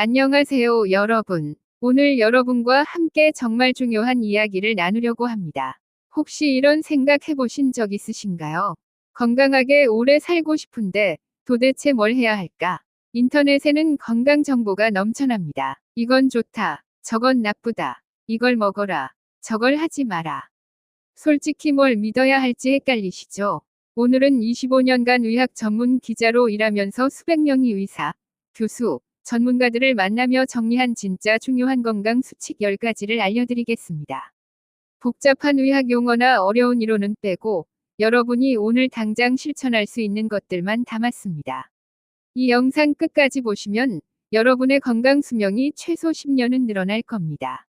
안녕하세요, 여러분. 오늘 여러분과 함께 정말 중요한 이야기를 나누려고 합니다. 혹시 이런 생각 해보신 적 있으신가요? 건강하게 오래 살고 싶은데 도대체 뭘 해야 할까? 인터넷에는 건강 정보가 넘쳐납니다. 이건 좋다, 저건 나쁘다, 이걸 먹어라, 저걸 하지 마라. 솔직히 뭘 믿어야 할지 헷갈리시죠? 오늘은 25년간 의학 전문 기자로 일하면서 수백 명의 의사, 교수, 전문가들을 만나며 정리한 진짜 중요한 건강 수칙 10가지를 알려드리겠습니다. 복잡한 의학 용어나 어려운 이론은 빼고 여러분이 오늘 당장 실천할 수 있는 것들만 담았습니다. 이 영상 끝까지 보시면 여러분의 건강 수명이 최소 10년은 늘어날 겁니다.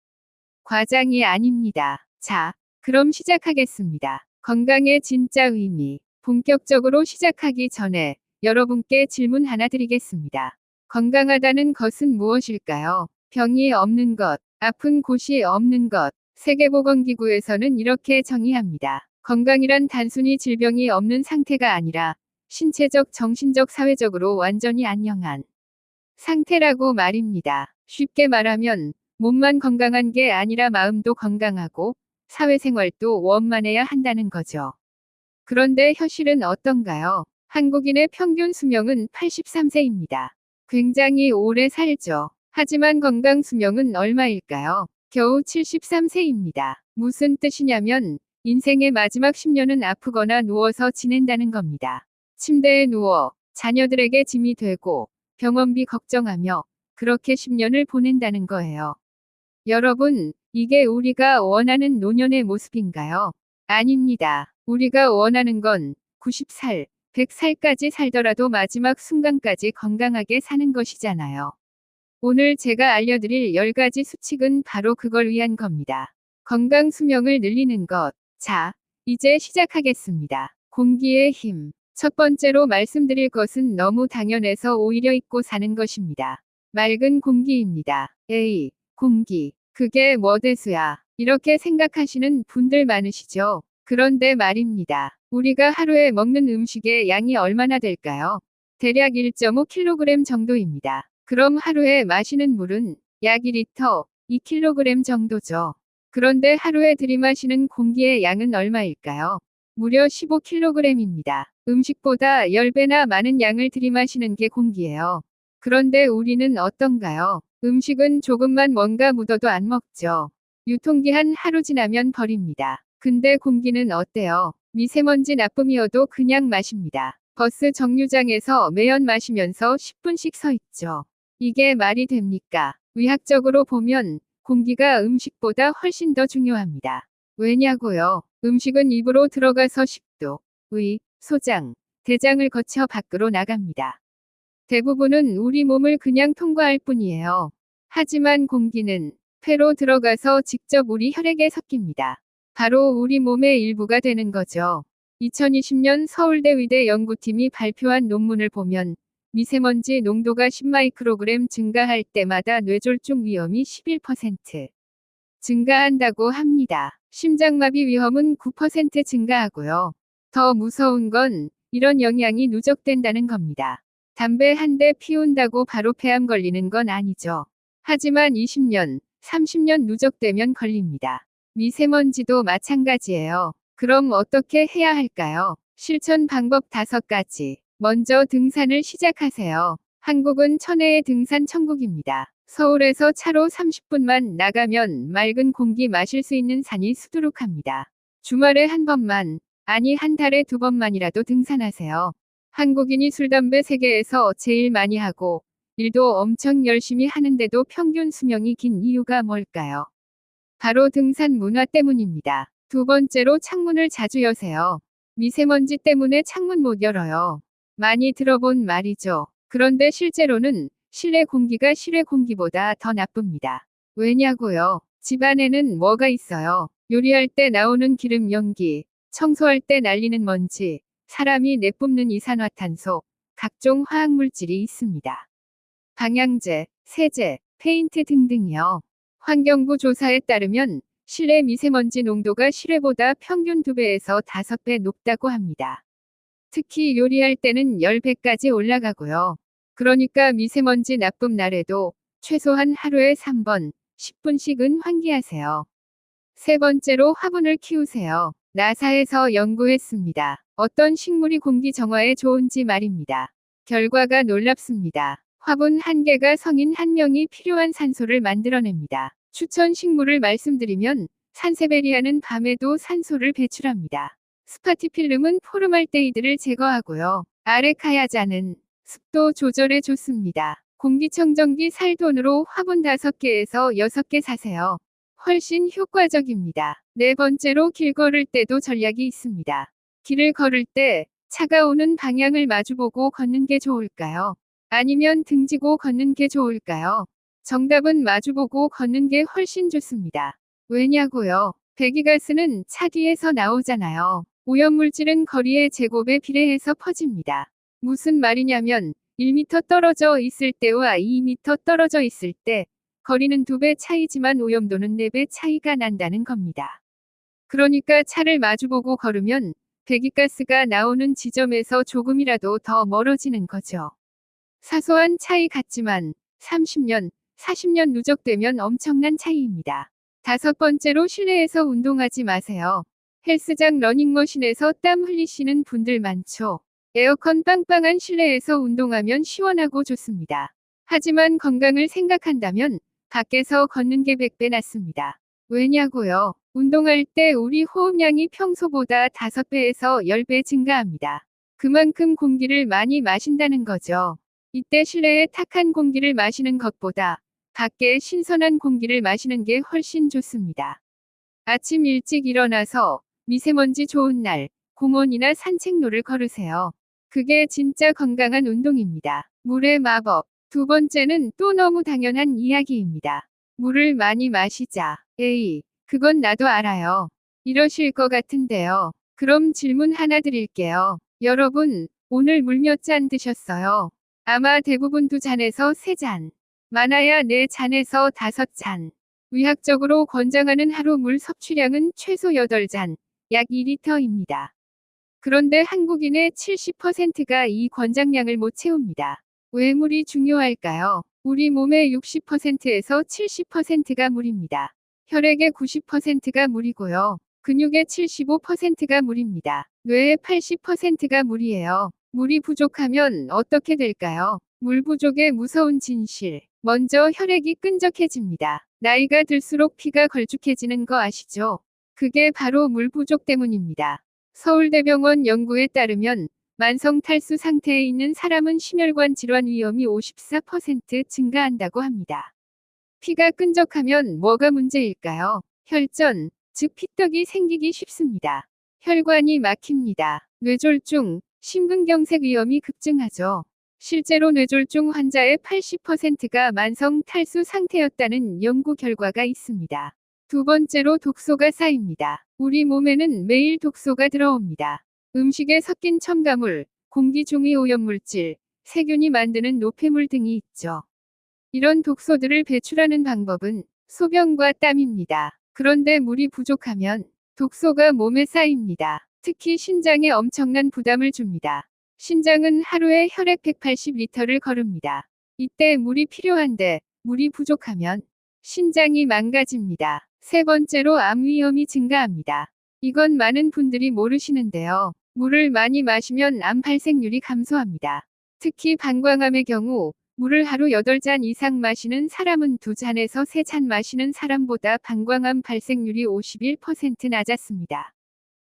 과장이 아닙니다. 자, 그럼 시작하겠습니다. 건강의 진짜 의미. 본격적으로 시작하기 전에 여러분께 질문 하나 드리겠습니다. 건강하다는 것은 무엇일까요? 병이 없는 것, 아픈 곳이 없는 것. 세계보건기구에서는 이렇게 정의합니다. 건강이란 단순히 질병이 없는 상태가 아니라 신체적, 정신적, 사회적으로 완전히 안녕한 상태라고 말입니다. 쉽게 말하면 몸만 건강한 게 아니라 마음도 건강하고 사회생활도 원만해야 한다는 거죠. 그런데 현실은 어떤가요? 한국인의 평균 수명은 83세입니다. 굉장히 오래 살죠. 하지만 건강 수명은 얼마일까요? 겨우 73세입니다. 무슨 뜻이냐면 인생의 마지막 10년은 아프거나 누워서 지낸다는 겁니다. 침대에 누워 자녀들에게 짐이 되고 병원비 걱정하며 그렇게 10년을 보낸다는 거예요. 여러분, 이게 우리가 원하는 노년의 모습인가요? 아닙니다. 우리가 원하는 건 90살, 100살까지 살더라도 마지막 순간까지 건강하게 사는 것이잖아요. 오늘 제가 알려드릴 10가지 수칙은 바로 그걸 위한 겁니다. 건강 수명을 늘리는 것. 자, 이제 시작하겠습니다. 공기의 힘. 첫 번째로 말씀드릴 것은 너무 당연해서 오히려 잊고 사는 것입니다. 맑은 공기입니다. 에이, 공기. 그게 뭐 대수야. 이렇게 생각하시는 분들 많으시죠? 그런데 말입니다. 우리가 하루에 먹는 음식의 양이 얼마나 될까요? 대략 1.5kg 정도입니다. 그럼 하루에 마시는 물은 약 2리터, 2kg 정도죠. 그런데 하루에 들이마시는 공기의 양은 얼마일까요? 무려 15kg입니다. 음식보다 10배나 많은 양을 들이마시는 게 공기예요. 그런데 우리는 어떤가요? 음식은 조금만 뭔가 묻어도 안 먹죠. 유통기한 하루 지나면 버립니다. 근데 공기는 어때요? 미세먼지 나쁨이어도 그냥 마십니다. 버스 정류장에서 매연 마시면서 10분씩 서 있죠. 이게 말이 됩니까? 의학적으로 보면 공기가 음식보다 훨씬 더 중요합니다. 왜냐고요? 음식은 입으로 들어가서 식도, 의, 소장, 대장을 거쳐 밖으로 나갑니다. 대부분은 우리 몸을 그냥 통과할 뿐이에요. 하지만 공기는 폐로 들어가서 직접 우리 혈액에 섞입니다. 바로 우리 몸의 일부가 되는 거죠. 2020년 서울대 의대 연구팀이 발표한 논문을 보면 미세먼지 농도가 10마이크로그램 증가할 때마다 뇌졸중 위험이 11% 증가한다고 합니다. 심장마비 위험은 9% 증가하고요. 더 무서운 건 이런 영향이 누적된다는 겁니다. 담배 한 대 피운다고 바로 폐암 걸리는 건 아니죠. 하지만 20년, 30년 누적되면 걸립니다. 미세먼지도 마찬가지예요. 그럼 어떻게 해야 할까요? 실천 방법 5가지. 먼저 등산을 시작하세요. 한국은 천혜의 등산 천국입니다. 서울에서 차로 30분만 나가면 맑은 공기 마실 수 있는 산이 수두룩합니다. 주말에 한 번만, 아니 한 달에 2번만이라도 등산하세요. 한국인이 술, 담배 세계에서 제일 많이 하고 일도 엄청 열심히 하는데도 평균 수명이 긴 이유가 뭘까요? 바로 등산 문화 때문입니다. 두 번째로 창문을 자주 여세요. 미세먼지 때문에 창문 못 열어요. 많이 들어본 말이죠. 그런데 실제로는 실내 공기가 실외 공기보다 더 나쁩니다. 왜냐고요? 집 안에는 뭐가 있어요? 요리할 때 나오는 기름 연기, 청소할 때 날리는 먼지, 사람이 내뿜는 이산화탄소, 각종 화학물질이 있습니다. 방향제, 세제, 페인트 등등이요. 환경부 조사에 따르면 실내 미세먼지 농도가 실외보다 평균 2배에서 5배 높다고 합니다. 특히 요리할 때는 10배까지 올라가고요. 그러니까 미세먼지 나쁨 날에도 최소한 하루에 3번, 10분씩은 환기하세요. 세 번째로 화분을 키우세요. 나사에서 연구했습니다. 어떤 식물이 공기 정화에 좋은지 말입니다. 결과가 놀랍습니다. 화분 한 개가 성인 한 명이 필요한 산소를 만들어냅니다. 추천 식물을 말씀드리면 산세베리아는 밤에도 산소를 배출합니다. 스파티필름은 포르말데히드를 제거하고요. 아레카야자는 습도 조절에 좋습니다. 공기청정기 살 돈으로 화분 5개에서 6개 사세요. 훨씬 효과적입니다. 네 번째로 길 걸을 때도 전략이 있습니다. 길을 걸을 때 차가 오는 방향을 마주보고 걷는 게 좋을까요? 아니면 등지고 걷는 게 좋을까요? 정답은 마주보고 걷는 게 훨씬 좋습니다. 왜냐고요? 배기가스는 차 뒤에서 나오잖아요. 오염물질은 거리의 제곱에 비례해서 퍼집니다. 무슨 말이냐면 1m 떨어져 있을 때와 2m 떨어져 있을 때 거리는 2배 차이지만 오염도는 4배 차이가 난다는 겁니다. 그러니까 차를 마주보고 걸으면 배기가스가 나오는 지점에서 조금이라도 더 멀어지는 거죠. 사소한 차이 같지만 30년, 40년 누적되면 엄청난 차이입니다. 다섯 번째로 실내에서 운동하지 마세요. 헬스장 러닝머신에서 땀 흘리시는 분들 많죠. 에어컨 빵빵한 실내에서 운동하면 시원하고 좋습니다. 하지만 건강을 생각한다면 밖에서 걷는 게 100배 낫습니다. 왜냐고요? 운동할 때 우리 호흡량이 평소보다 5배에서 10배 증가합니다. 그만큼 공기를 많이 마신다는 거죠. 이때 실내의 탁한 공기를 마시는 것보다 밖에 신선한 공기를 마시는 게 훨씬 좋습니다. 아침 일찍 일어나서 미세먼지 좋은 날, 공원이나 산책로를 걸으세요. 그게 진짜 건강한 운동입니다. 물의 마법. 두 번째는 또 너무 당연한 이야기입니다. 물을 많이 마시자. 에이, 그건 나도 알아요. 이러실 것 같은데요. 그럼 질문 하나 드릴게요. 여러분, 오늘 물 몇 잔 드셨어요? 아마 대부분 2잔에서 3잔. 많아야 4잔에서 5잔. 의학적으로 권장하는 하루 물 섭취량은 최소 8잔, 약 2리터입니다. 그런데 한국인의 70%가 이 권장량을 못 채웁니다. 왜 물이 중요할까요? 우리 몸의 60%에서 70%가 물입니다. 혈액의 90%가 물이고요. 근육의 75%가 물입니다. 뇌의 80%가 물이에요. 물이 부족하면 어떻게 될까요? 물 부족의 무서운 진실. 먼저 혈액이 끈적해집니다. 나이가 들수록 피가 걸쭉해지는 거 아시죠? 그게 바로 물 부족 때문입니다. 서울대병원 연구에 따르면 만성 탈수 상태에 있는 사람은 심혈관 질환 위험이 54% 증가한다고 합니다. 피가 끈적하면 뭐가 문제일까요? 혈전, 즉 피떡이 생기기 쉽습니다. 혈관이 막힙니다. 뇌졸중, 심근경색 위험이 급증하죠. 실제로 뇌졸중 환자의 80%가 만성 탈수 상태였다는 연구 결과가 있습니다. 두 번째로 독소가 쌓입니다. 우리 몸에는 매일 독소가 들어옵니다. 음식에 섞인 첨가물, 공기 중의 오염물질, 세균이 만드는 노폐물 등이 있죠. 이런 독소들을 배출하는 방법은 소변과 땀입니다. 그런데 물이 부족하면 독소가 몸에 쌓입니다. 특히 신장에 엄청난 부담을 줍니다. 신장은 하루에 혈액 180리터를 거릅니다. 이때 물이 필요한데 물이 부족하면 신장이 망가집니다. 세 번째로 암 위험이 증가합니다. 이건 많은 분들이 모르시는데요. 물을 많이 마시면 암 발생률이 감소합니다. 특히 방광암의 경우 물을 하루 8잔 이상 마시는 사람은 2잔에서 3잔 마시는 사람보다 방광암 발생률이 51% 낮았습니다.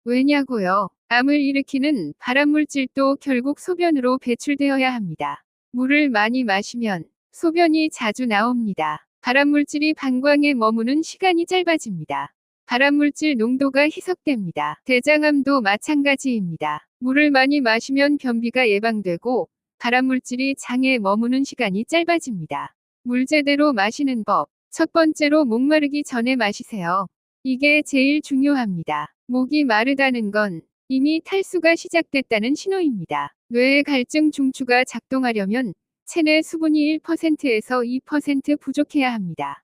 왜냐고요? 암을 일으키는 발암물질도 결국 소변으로 배출되어야 합니다. 물을 많이 마시면 소변이 자주 나옵니다. 발암물질이 방광에 머무는 시간이 짧아집니다. 발암물질 농도가 희석됩니다. 대장암도 마찬가지입니다. 물을 많이 마시면 변비가 예방되고 발암물질이 장에 머무는 시간이 짧아집니다. 물 제대로 마시는 법. 첫 번째로 목마르기 전에 마시세요. 이게 제일 중요합니다. 목이 마르다는 건 이미 탈수가 시작됐다는 신호입니다. 뇌의 갈증 중추가 작동하려면 체내 수분이 1%에서 2% 부족해야 합니다.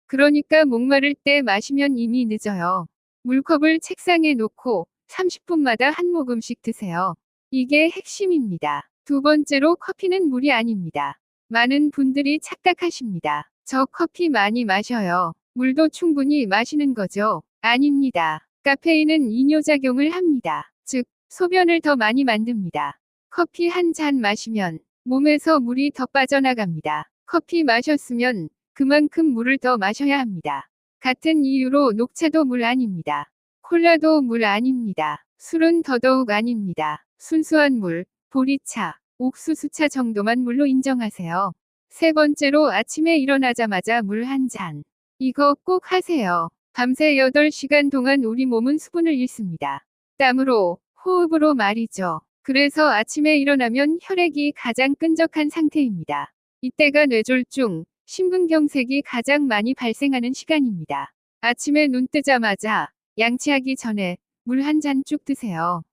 그러니까 목마를 때 마시면 이미 늦어요. 물컵을 책상에 놓고 30분마다 한 모금씩 드세요. 이게 핵심입니다. 두 번째로 커피는 물이 아닙니다. 많은 분들이 착각하십니다. 저 커피 많이 마셔요. 물도 충분히 마시는 거죠? 아닙니다. 카페인은 이뇨작용을 합니다. 즉, 소변을 더 많이 만듭니다. 커피 한 잔 마시면 몸에서 물이 더 빠져나갑니다. 커피 마셨으면 그만큼 물을 더 마셔야 합니다. 같은 이유로 녹차도 물 아닙니다. 콜라도 물 아닙니다. 술은 더더욱 아닙니다. 순수한 물, 보리차, 옥수수차 정도만 물로 인정하세요. 세 번째로 아침에 일어나자마자 물 한 잔. 이거 꼭 하세요. 밤새 8시간 동안 우리 몸은 수분을 잃습니다. 땀으로, 호흡으로 말이죠. 그래서 아침에 일어나면 혈액이 가장 끈적한 상태입니다. 이때가 뇌졸중, 심근경색이 가장 많이 발생하는 시간입니다. 아침에 눈 뜨자마자 양치하기 전에 물 한 잔 쭉 드세요.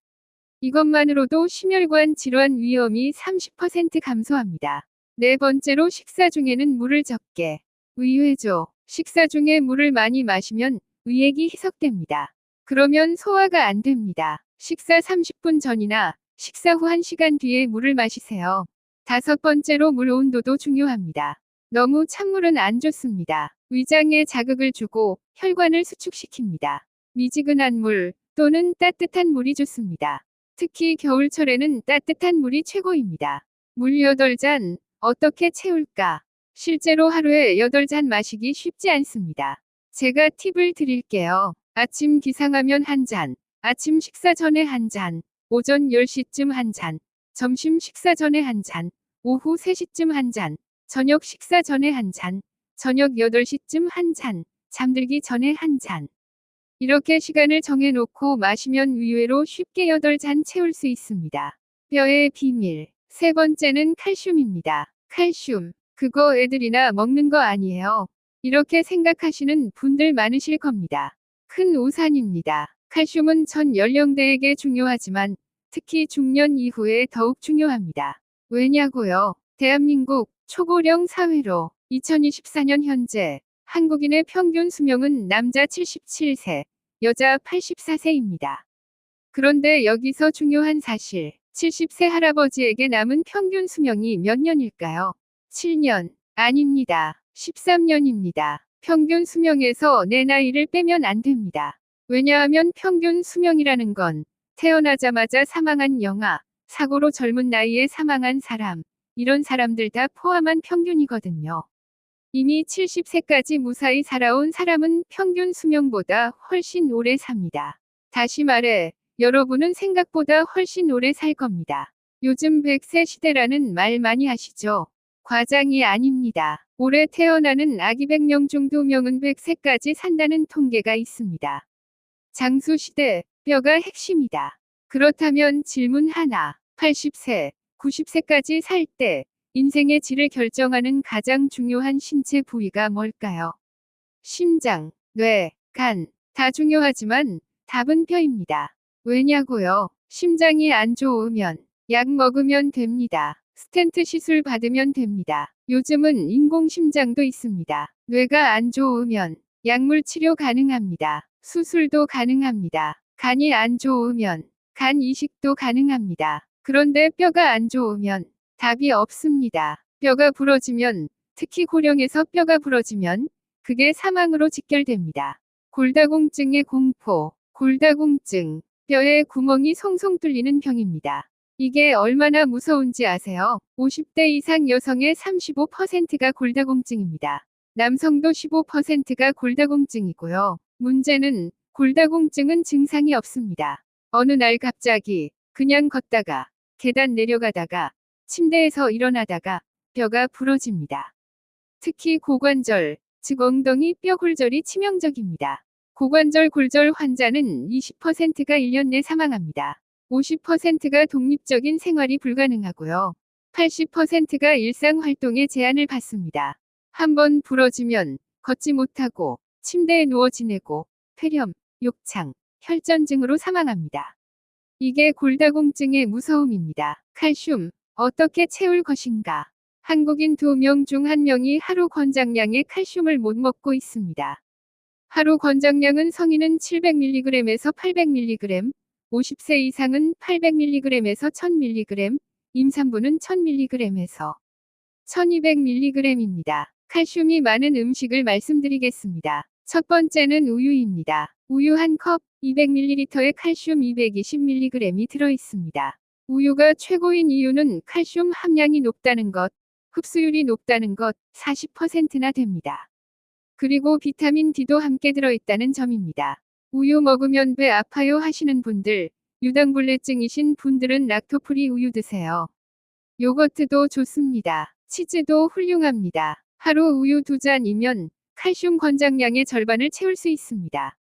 이것만으로도 심혈관 질환 위험이 30% 감소합니다. 네 번째로 식사 중에는 물을 적게. 의외죠. 식사 중에 물을 많이 마시면 의액이 희석됩니다. 그러면 소화가 안 됩니다. 식사 30분 전이나 식사 후 1시간 뒤에 물을 마시세요. 다섯 번째로 물 온도도 중요합니다. 너무 찬물은 안 좋습니다. 위장에 자극을 주고 혈관을 수축시킵니다. 미지근한 물 또는 따뜻한 물이 좋습니다. 특히 겨울철에는 따뜻한 물이 최고입니다. 물 8잔 어떻게 채울까? 실제로 하루에 8잔 마시기 쉽지 않습니다. 제가 팁을 드릴게요. 아침 기상하면 1잔, 아침 식사 전에 1잔, 오전 10시쯤 1잔, 점심 식사 전에 1잔, 오후 3시쯤 1잔, 저녁 식사 전에 1잔, 저녁 8시쯤 1잔, 잠들기 전에 1잔. 이렇게 시간을 정해놓고 마시면 의외로 쉽게 8잔 채울 수 있습니다. 뼈의 비밀. 세 번째는 칼슘입니다. 칼슘. 그거 애들이나 먹는 거 아니에요. 이렇게 생각하시는 분들 많으실 겁니다. 큰 오산입니다. 칼슘은 전 연령대에게 중요하지만 특히 중년 이후에 더욱 중요합니다. 왜냐고요? 대한민국 초고령 사회로 2024년 현재 한국인의 평균 수명은 남자 77세, 여자 84세입니다. 그런데 여기서 중요한 사실, 70세 할아버지에게 남은 평균 수명이 몇 년일까요? 7년. 아닙니다. 13년입니다. 평균 수명에서 내 나이를 빼면 안 됩니다. 왜냐하면 평균 수명이라는 건 태어나자마자 사망한 영아, 사고로 젊은 나이에 사망한 사람, 이런 사람들 다 포함한 평균이거든요. 이미 70세까지 무사히 살아온 사람은 평균 수명보다 훨씬 오래 삽니다. 다시 말해, 여러분은 생각보다 훨씬 오래 살 겁니다. 요즘 100세 시대라는 말 많이 하시죠? 과장이 아닙니다. 올해 태어나는 아기 100명 중 2명은 100세까지 산다는 통계가 있습니다. 장수시대, 뼈가 핵심이다. 그렇다면 질문 하나, 80세, 90세까지 살 때 인생의 질을 결정하는 가장 중요한 신체 부위가 뭘까요? 심장, 뇌, 간, 다 중요하지만 답은 뼈입니다. 왜냐고요? 심장이 안 좋으면 약 먹으면 됩니다. 스텐트 시술 받으면 됩니다. 요즘은 인공심장도 있습니다. 뇌가 안 좋으면 약물 치료 가능합니다. 수술도 가능합니다. 간이 안 좋으면 간 이식도 가능합니다. 그런데 뼈가 안 좋으면 답이 없습니다. 뼈가 부러지면, 특히 고령에서 뼈가 부러지면 그게 사망으로 직결됩니다. 골다공증의 공포. 골다공증, 뼈에 구멍이 송송 뚫리는 병입니다. 이게 얼마나 무서운지 아세요? 50대 이상 여성의 35%가 골다공증입니다. 남성도 15%가 골다공증이고요. 문제는 골다공증은 증상이 없습니다. 어느 날 갑자기 그냥 걷다가 계단 내려가다가 침대에서 일어나다가 뼈가 부러집니다. 특히 고관절, 즉 엉덩이 뼈 골절이 치명적입니다. 고관절 골절 환자는 20%가 1년 내 사망합니다. 50%가 독립적인 생활이 불가능하고요. 80%가 일상 활동에 제한을 받습니다. 한번 부러지면 걷지 못하고 침대에 누워 지내고 폐렴, 욕창, 혈전증으로 사망합니다. 이게 골다공증의 무서움입니다. 칼슘, 어떻게 채울 것인가? 한국인 2명 중 1명이 하루 권장량의 칼슘을 못 먹고 있습니다. 하루 권장량은 성인은 700mg에서 800mg, 50세 이상은 800mg에서 1000mg, 임산부는 1000mg에서 1200mg입니다. 칼슘이 많은 음식을 말씀드리겠습니다. 첫 번째는 우유입니다. 우유 1컵 200ml에 칼슘 220mg이 들어있습니다. 우유가 최고인 이유는 칼슘 함량이 높다는 것, 흡수율이 높다는 것 40%나 됩니다. 그리고 비타민 D도 함께 들어있다는 점입니다. 우유 먹으면 배 아파요 하시는 분들, 유당불내증이신 분들은 락토프리 우유 드세요. 요거트도 좋습니다. 치즈도 훌륭합니다. 하루 우유 2잔이면 칼슘 권장량의 절반을 채울 수 있습니다.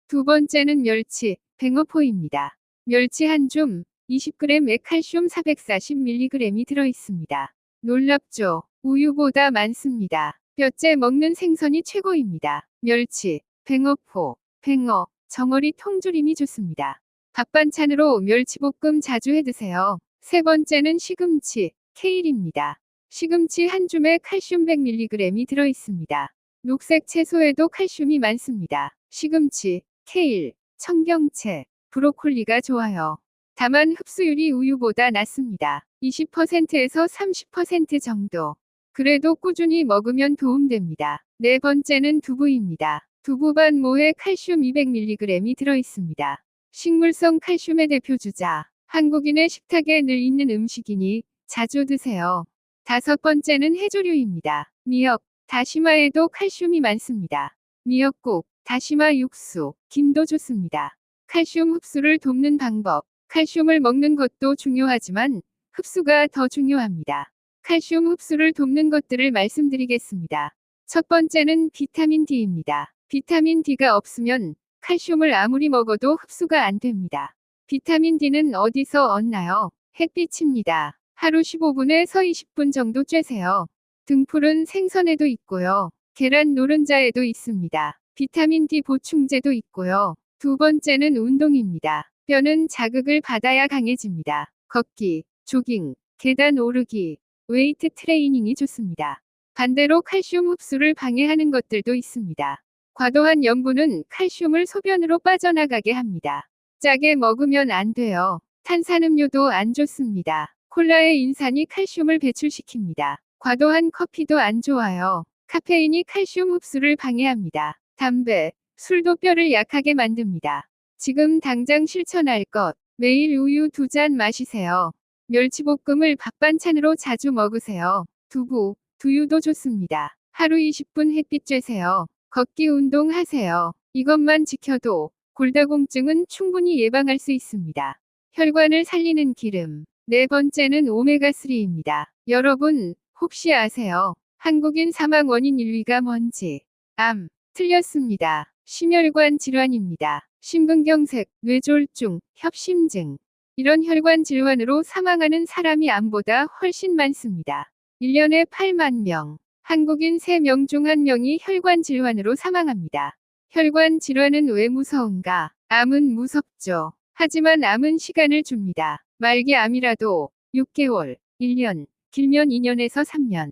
두 번째는 멸치, 뱅어포입니다. 멸치 한 줌 20g에 칼슘 440mg이 들어있습니다. 놀랍죠? 우유보다 많습니다. 뼈째 먹는 생선이 최고입니다. 멸치, 뱅어포, 뱅어, 정어리 통조림이 좋습니다. 밥 반찬으로 멸치볶음 자주 해드세요. 세 번째는 시금치, 케일입니다. 시금치 한 줌에 칼슘 100mg이 들어있습니다. 녹색 채소에도 칼슘이 많습니다. 시금치, 케일, 청경채, 브로콜리가 좋아요. 다만 흡수율이 우유보다 낮습니다. 20%에서 30% 정도. 그래도 꾸준히 먹으면 도움됩니다. 네 번째는 두부입니다. 두부반모에 칼슘 200mg이 들어있습니다. 식물성 칼슘의 대표 주자. 한국인의 식탁에 늘 있는 음식이니 자주 드세요. 다섯 번째는 해조류입니다. 미역, 다시마에도 칼슘이 많습니다. 미역국, 다시마 육수, 김도 좋습니다. 칼슘 흡수를 돕는 방법. 칼슘을 먹는 것도 중요하지만 흡수가 더 중요합니다. 칼슘 흡수를 돕는 것들을 말씀드리겠습니다. 첫 번째는 비타민 D입니다. 비타민 D가 없으면 칼슘을 아무리 먹어도 흡수가 안 됩니다. 비타민 D는 어디서 얻나요? 햇빛입니다. 하루 15분에서 20분 정도 쬐세요. 등푸른 생선에도 있고요. 계란 노른자에도 있습니다. 비타민 D 보충제도 있고요. 두 번째는 운동입니다. 뼈는 자극을 받아야 강해집니다. 걷기, 조깅, 계단 오르기, 웨이트 트레이닝이 좋습니다. 반대로 칼슘 흡수를 방해하는 것들도 있습니다. 과도한 염분은 칼슘을 소변으로 빠져나가게 합니다. 짜게 먹으면 안 돼요. 탄산음료도 안 좋습니다. 콜라의 인산이 칼슘을 배출시킵니다. 과도한 커피도 안 좋아요. 카페인이 칼슘 흡수를 방해합니다. 담배, 술도 뼈를 약하게 만듭니다. 지금 당장 실천할 것. 매일 우유 2잔 마시세요. 멸치볶음을 밥 반찬으로 자주 먹으세요. 두부, 두유도 좋습니다. 하루 20분 햇빛 쬐세요. 걷기 운동하세요. 이것만 지켜도 골다공증은 충분히 예방할 수 있습니다. 혈관을 살리는 기름. 네 번째는 오메가3입니다. 여러분, 혹시 아세요? 한국인 사망 원인 1위가 뭔지? 암. 틀렸습니다. 심혈관 질환입니다. 심근경색, 뇌졸중, 협심증. 이런 혈관 질환으로 사망하는 사람이 암보다 훨씬 많습니다. 1년에 8만 명. 한국인 3명 중 1명이 혈관 질환으로 사망합니다. 혈관 질환은 왜 무서운가? 암은 무섭죠. 하지만 암은 시간을 줍니다. 말기 암이라도 6개월, 1년, 길면 2년에서 3년.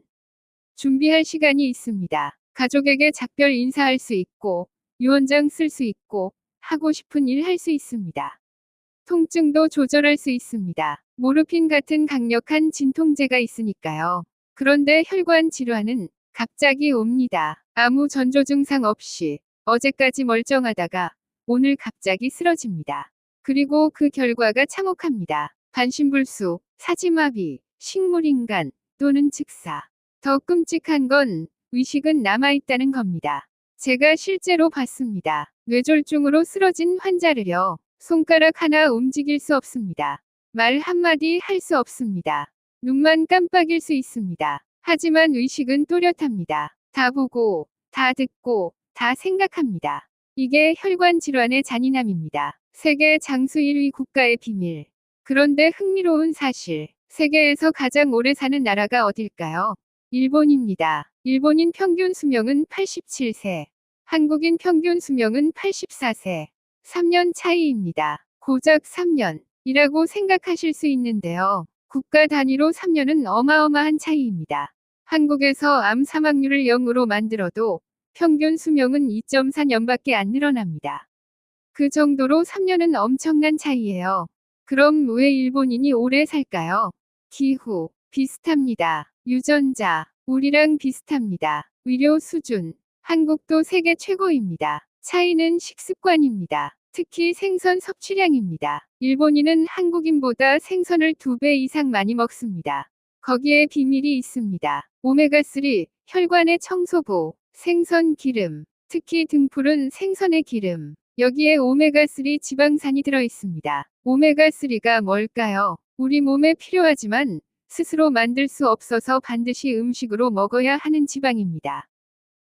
준비할 시간이 있습니다. 가족에게 작별 인사할 수 있고, 유언장 쓸 수 있고, 하고 싶은 일 할 수 있습니다. 통증도 조절할 수 있습니다. 모르핀 같은 강력한 진통제가 있으니까요. 그런데 혈관 질환은 갑자기 옵니다. 아무 전조 증상 없이 어제까지 멀쩡하다가 오늘 갑자기 쓰러집니다. 그리고 그 결과가 참혹합니다. 반신불수, 사지마비, 식물인간 또는 즉사. 더 끔찍한 건 의식은 남아있다는 겁니다. 제가 실제로 봤습니다. 뇌졸중으로 쓰러진 환자를요. 손가락 하나 움직일 수 없습니다. 말 한마디 할 수 없습니다. 눈만 깜빡일 수 있습니다. 하지만 의식은 또렷합니다. 다 보고, 다 듣고, 다 생각합니다. 이게 혈관 질환의 잔인함입니다. 세계 장수 1위 국가의 비밀. 그런데 흥미로운 사실. 세계에서 가장 오래 사는 나라가 어딜까요? 일본입니다. 일본인 평균 수명은 87세. 한국인 평균 수명은 84세. 3년 차이입니다. 고작 3년이라고 생각하실 수 있는데요. 국가 단위로 3년은 어마어마한 차이입니다. 한국에서 암 사망률을 0으로 만들어도 평균 수명은 2.4년밖에 안 늘어납니다. 그 정도로 3년은 엄청난 차이예요. 그럼 왜 일본인이 오래 살까요? 기후, 비슷합니다. 유전자, 우리랑 비슷합니다. 위료 수준, 한국도 세계 최고입니다. 차이는 식습관입니다. 특히 생선 섭취량입니다. 일본인은 한국인보다 생선을 2배 이상 많이 먹습니다. 거기에 비밀이 있습니다. 오메가3, 혈관의 청소부, 생선 기름, 특히 등푸른 생선의 기름. 여기에 오메가3 지방산이 들어있습니다. 오메가3가 뭘까요? 우리 몸에 필요하지만 스스로 만들 수 없어서 반드시 음식으로 먹어야 하는 지방입니다.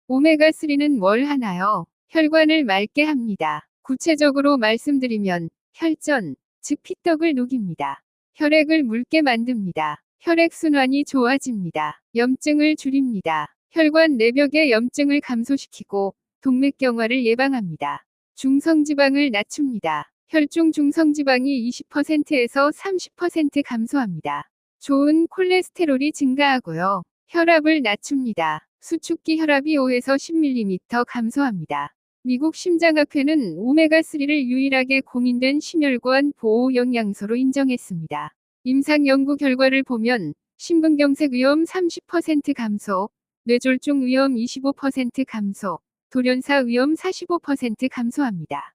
오메가3는 뭘 하나요? 혈관을 맑게 합니다. 구체적으로 말씀드리면 혈전, 즉 피떡을 녹입니다. 혈액을 묽게 만듭니다. 혈액순환이 좋아집니다. 염증을 줄입니다. 혈관 내벽의 염증을 감소시키고 동맥경화를 예방합니다. 중성지방을 낮춥니다. 혈중 중성지방이 20%에서 30% 감소합니다. 좋은 콜레스테롤이 증가하고요. 혈압을 낮춥니다. 수축기 혈압이 5에서 10mm 감소합니다. 미국 심장학회는 오메가3를 유일하게 공인된 심혈관 보호 영양소로 인정했습니다. 임상 연구 결과를 보면 심근경색 위험 30% 감소, 뇌졸중 위험 25% 감소, 돌연사 위험 45% 감소합니다.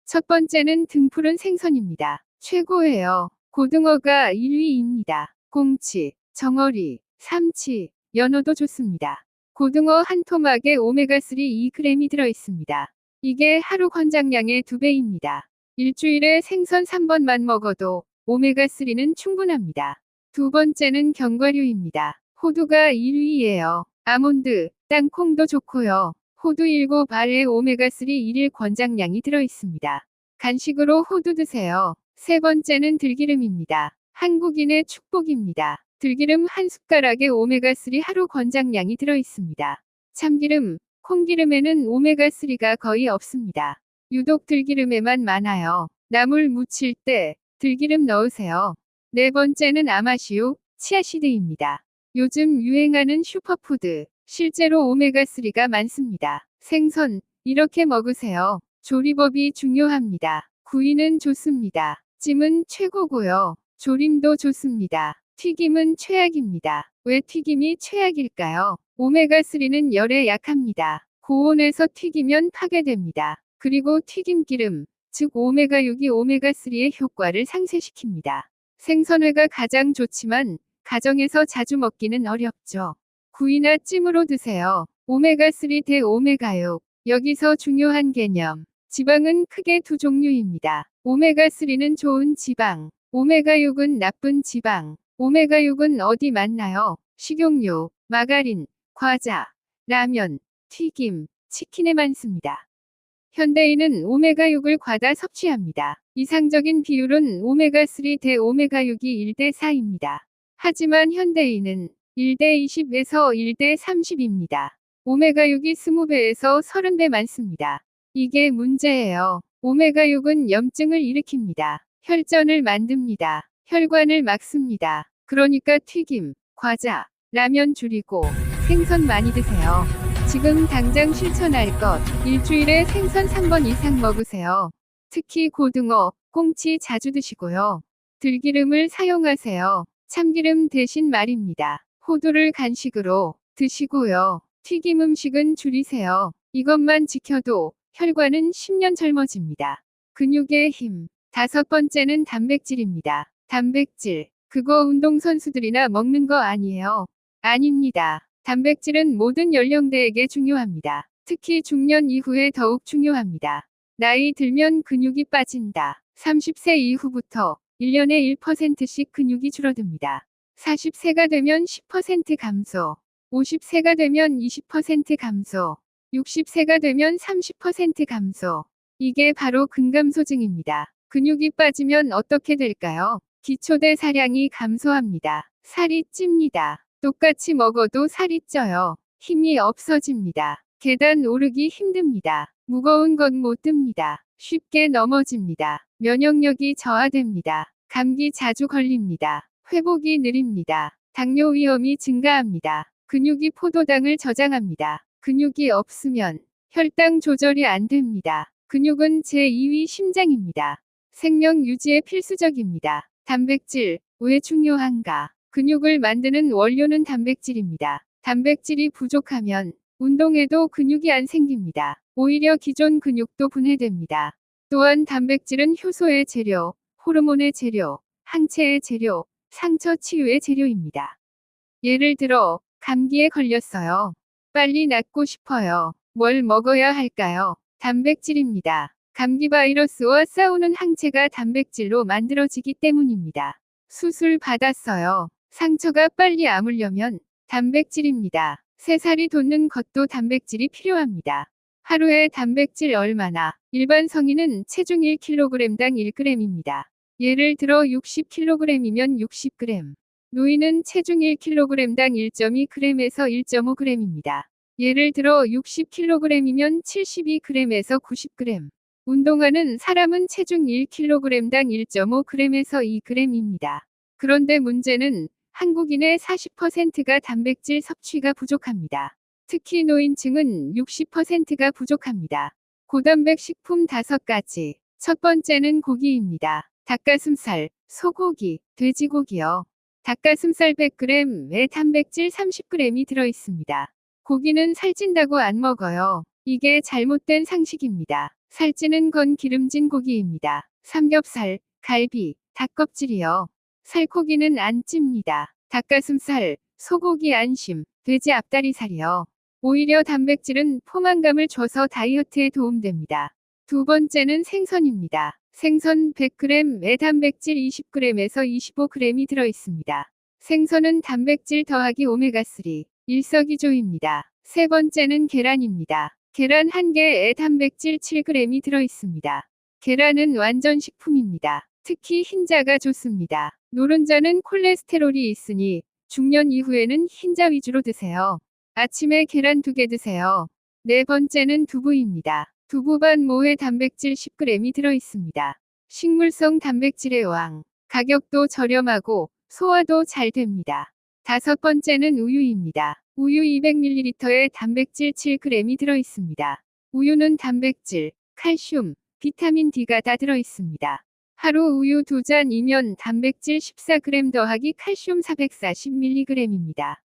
첫 번째는 등푸른 생선입니다. 최고예요. 고등어가 1위입니다. 꽁치, 정어리, 삼치, 연어도 좋습니다. 고등어 한 토막에 오메가3 2g이 들어있습니다. 이게 하루 권장량의 2배입니다. 일주일에 생선 3번만 먹어도 오메가3는 충분합니다. 두 번째는 견과류입니다. 호두가 1위예요. 아몬드, 땅콩도 좋고요. 호두 7알에 오메가3 1일 권장량이 들어있습니다. 간식으로 호두 드세요. 세 번째는 들기름입니다. 한국인의 축복입니다. 들기름 한 숟가락에 오메가3 하루 권장량이 들어있습니다. 참기름, 콩기름에는 오메가3가 거의 없습니다. 유독 들기름에만 많아요. 나물 무칠 때 들기름 넣으세요. 네 번째는 아마시우, 치아시드입니다. 요즘 유행하는 슈퍼푸드, 실제로 오메가3가 많습니다. 생선, 이렇게 먹으세요. 조리법이 중요합니다. 구이는 좋습니다. 찜은 최고고요. 조림도 좋습니다. 튀김은 최악입니다. 왜 튀김이 최악일까요? 오메가3는 열에 약합니다. 고온에서 튀기면 파괴됩니다. 그리고 튀김기름, 즉 오메가6이 오메가3의 효과를 상쇄시킵니다. 생선회가 가장 좋지만 가정에서 자주 먹기는 어렵죠. 구이나 찜으로 드세요. 오메가3 대 오메가6. 여기서 중요한 개념. 지방은 크게 두 종류입니다. 오메가3는 좋은 지방, 오메가6은 나쁜 지방. 오메가6은 어디 많나요? 식용유, 마가린, 과자, 라면, 튀김, 치킨에 많습니다. 현대인은 오메가6을 과다 섭취합니다. 이상적인 비율은 오메가3 대 오메가6이 1대 4입니다. 하지만 현대인은 1대 20에서 1대 30입니다. 오메가6이 20배에서 30배 많습니다. 이게 문제예요. 오메가6은 염증을 일으킵니다. 혈전을 만듭니다. 혈관을 막습니다. 그러니까 튀김, 과자, 라면 줄이고 생선 많이 드세요. 지금 당장 실천할 것. 일주일에 생선 3번 이상 먹으세요. 특히 고등어, 꽁치 자주 드시고요. 들기름을 사용하세요. 참기름 대신 말입니다. 호두를 간식으로 드시고요. 튀김 음식은 줄이세요. 이것만 지켜도 혈관은 10년 젊어집니다. 근육의 힘. 다섯 번째는 단백질입니다. 단백질. 그거 운동선수들이나 먹는 거 아니에요. 아닙니다. 단백질은 모든 연령대에게 중요합니다. 특히 중년 이후에 더욱 중요합니다. 나이 들면 근육이 빠진다. 30세 이후부터 1년에 1%씩 근육이 줄어듭니다. 40세가 되면 10% 감소. 50세가 되면 20% 감소. 60세가 되면 30% 감소. 이게 바로 근감소증입니다. 근육이 빠지면 어떻게 될까요? 기초대사량이 감소합니다. 살이 찝니다. 똑같이 먹어도 살이 쪄요. 힘이 없어집니다. 계단 오르기 힘듭니다. 무거운 건 못 듭니다. 쉽게 넘어집니다. 면역력이 저하됩니다. 감기 자주 걸립니다. 회복이 느립니다. 당뇨 위험이 증가합니다. 근육이 포도당을 저장합니다. 근육이 없으면 혈당 조절이 안 됩니다. 근육은 제2위 심장입니다. 생명 유지에 필수적입니다. 단백질, 왜 중요한가? 근육을 만드는 원료는 단백질입니다. 단백질이 부족하면 운동해도 근육이 안 생깁니다. 오히려 기존 근육도 분해됩니다. 또한 단백질은 효소의 재료, 호르몬의 재료, 항체의 재료, 상처 치유의 재료입니다. 예를 들어, 감기에 걸렸어요. 빨리 낫고 싶어요. 뭘 먹어야 할까요? 단백질입니다. 감기 바이러스와 싸우는 항체가 단백질로 만들어지기 때문입니다. 수술 받았어요. 상처가 빨리 아물려면 단백질입니다. 새살이 돋는 것도 단백질이 필요합니다. 하루에 단백질 얼마나? 일반 성인은 체중 1kg당 1g입니다. 예를 들어 60kg이면 60g. 노인은 체중 1kg당 1.2g에서 1.5g입니다. 예를 들어 60kg이면 72g에서 90g. 운동하는 사람은 체중 1kg당 1.5g에서 2g입니다. 그런데 문제는 한국인의 40%가 단백질 섭취가 부족합니다. 특히 노인층은 60%가 부족합니다. 고단백 식품 5가지. 첫 번째는 고기입니다. 닭가슴살, 소고기, 돼지고기요. 닭가슴살 100g에 단백질 30g이 들어있습니다. 고기는 살찐다고 안 먹어요. 이게 잘못된 상식입니다. 살찌는 건 기름진 고기입니다. 삼겹살, 갈비, 닭껍질이요. 살코기는 안 찝니다. 닭가슴살, 소고기 안심, 돼지 앞다리살이요. 오히려 단백질은 포만감을 줘서 다이어트에 도움됩니다. 두 번째는 생선입니다. 생선 100g에 단백질 20g에서 25g이 들어있습니다. 생선은 단백질 더하기 오메가3, 일석이조입니다. 세 번째는 계란입니다. 계란 1개에 단백질 7g이 들어있습니다. 계란은 완전 식품입니다. 특히 흰자가 좋습니다. 노른자는 콜레스테롤이 있으니 중년 이후에는 흰자 위주로 드세요. 아침에 계란 2개 드세요. 네 번째는 두부입니다. 두부 반모에 단백질 10g이 들어있습니다. 식물성 단백질의 왕. 가격도 저렴하고 소화도 잘 됩니다. 다섯 번째는 우유입니다. 우유 200ml에 단백질 7g이 들어있습니다. 우유는 단백질, 칼슘, 비타민 D가 다 들어있습니다. 하루 우유 2잔이면 단백질 14g 더하기 칼슘 440mg입니다.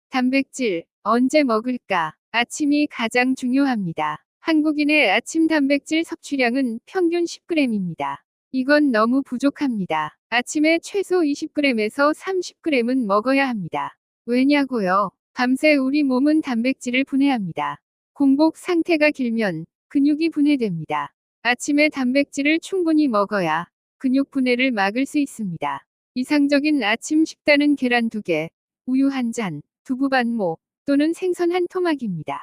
단백질, 언제 먹을까? 아침이 가장 중요합니다. 한국인의 아침 단백질 섭취량은 평균 10g입니다. 이건 너무 부족합니다. 아침에 최소 20g에서 30g은 먹어야 합니다. 왜냐고요? 밤새 우리 몸은 단백질을 분해합니다. 공복 상태가 길면 근육이 분해됩니다. 아침에 단백질을 충분히 먹어야 근육 분해를 막을 수 있습니다. 이상적인 아침 식단은 계란 2개, 우유 1잔, 두부 반모 또는 생선 1토막입니다.